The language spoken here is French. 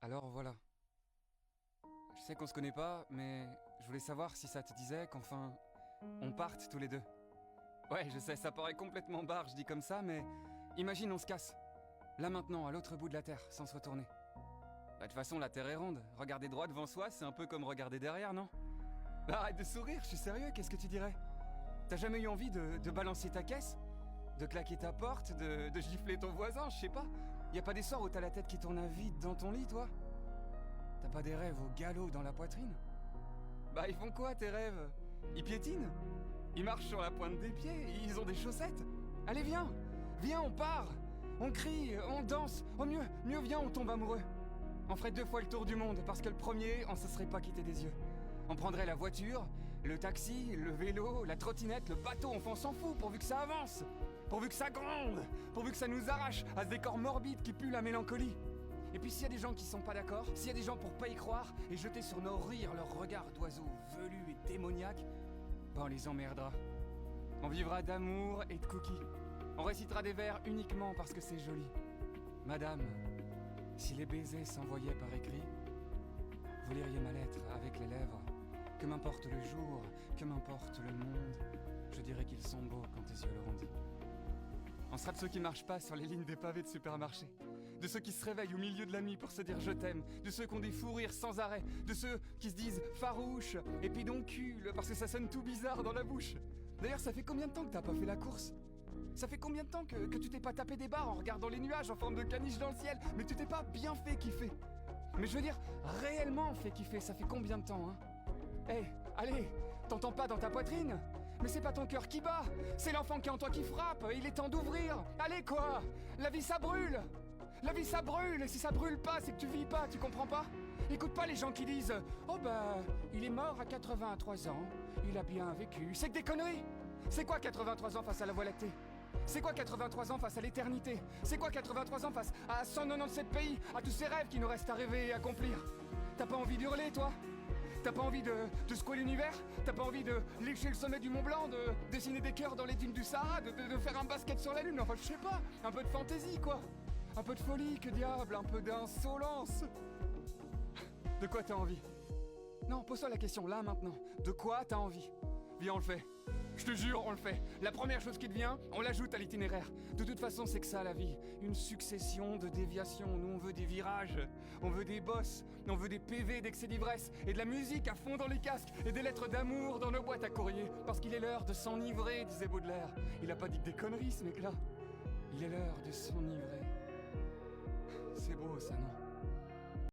Alors voilà. Je sais qu'on se connaît pas, mais je voulais savoir si ça te disait qu'enfin, on parte tous les deux. Ouais, je sais, ça paraît complètement barre, je dis comme ça, mais imagine on se casse. Là maintenant, à l'autre bout de la Terre, sans se retourner. Bah de toute façon, la Terre est ronde. Regarder droit devant soi, c'est un peu comme regarder derrière, non? Bah arrête de sourire, je suis sérieux, qu'est-ce que tu dirais? T'as jamais eu envie de balancer ta caisse? De claquer ta porte? De gifler ton voisin, je sais pas? Y a pas des soirs où t'as la tête qui tourne à vide dans ton lit, toi? T'as pas des rêves au galop dans la poitrine? Bah ils font quoi tes rêves? Ils piétinent? Ils marchent sur la pointe des pieds? Ils ont des chaussettes? Allez viens! Viens, on part! On crie, on danse! Au mieux, viens, on tombe amoureux! On ferait 2 fois le tour du monde, parce que le premier, on se serait pas quitté des yeux. On prendrait la voiture, le taxi, le vélo, la trottinette, le bateau, on s'en fout, pourvu que ça avance! Pourvu que ça gronde! Pourvu que ça nous arrache à ce décor morbide qui pue la mélancolie! Et puis s'il y a des gens qui sont pas d'accord, s'il y a des gens pour pas y croire et jeter sur nos rires leur regard d'oiseaux velus et démoniaques, ben on les emmerdera. On vivra d'amour et de cookies. On récitera des vers uniquement parce que c'est joli. Madame, si les baisers s'envoyaient par écrit, vous liriez ma lettre avec les lèvres. Que m'importe le jour, que m'importe le monde, je dirais qu'ils sont beaux quand tes yeux le rendent. On sera de ceux qui marchent pas sur les lignes des pavés de supermarché. De ceux qui se réveillent au milieu de la nuit pour se dire je t'aime, de ceux qui ont des fous rires sans arrêt, de ceux qui se disent farouche et pédoncule parce que ça sonne tout bizarre dans la bouche. D'ailleurs, ça fait combien de temps que t'as pas fait la course? Ça fait combien de temps que tu t'es pas tapé des barres en regardant les nuages en forme de caniche dans le ciel, mais tu t'es pas bien fait kiffer? Mais je veux dire, réellement fait kiffer, ça fait combien de temps, hein? Hé, allez, t'entends pas dans ta poitrine? Mais c'est pas ton cœur qui bat, c'est l'enfant qui est en toi qui frappe, il est temps d'ouvrir. Allez quoi? La vie ça brûle! La vie ça brûle, et si ça brûle pas, c'est que tu vis pas, tu comprends pas? Écoute pas les gens qui disent « Oh bah, il est mort à 83 ans, il a bien vécu », c'est que des conneries! C'est quoi 83 ans face à la Voie lactée? C'est quoi 83 ans face à l'éternité? C'est quoi 83 ans face à 197 pays, à tous ces rêves qui nous restent à rêver et accomplir? T'as pas envie d'hurler, toi? T'as pas envie de secouer l'univers? T'as pas envie de lécher le sommet du Mont Blanc, de dessiner des cœurs dans les dunes du Sahara, de faire un basket sur la lune? Enfin, je sais pas, un peu de fantaisie, quoi! Un peu de folie, que diable, un peu d'insolence. De quoi t'as envie? Non, pose-toi la question, là, maintenant. De quoi t'as envie? Viens, on le fait. Je te jure, on le fait. La première chose qui te vient, on l'ajoute à l'itinéraire. De toute façon, c'est que ça, la vie. Une succession de déviations. Nous, on veut des virages. On veut des bosses. On veut des PV d'excès d'ivresse. Et de la musique à fond dans les casques. Et des lettres d'amour dans nos boîtes à courrier. Parce qu'il est l'heure de s'enivrer, disait Baudelaire. Il a pas dit que des conneries, ce mec-là. Il est l'heure de s'enivrer. C'est beau, ça, non?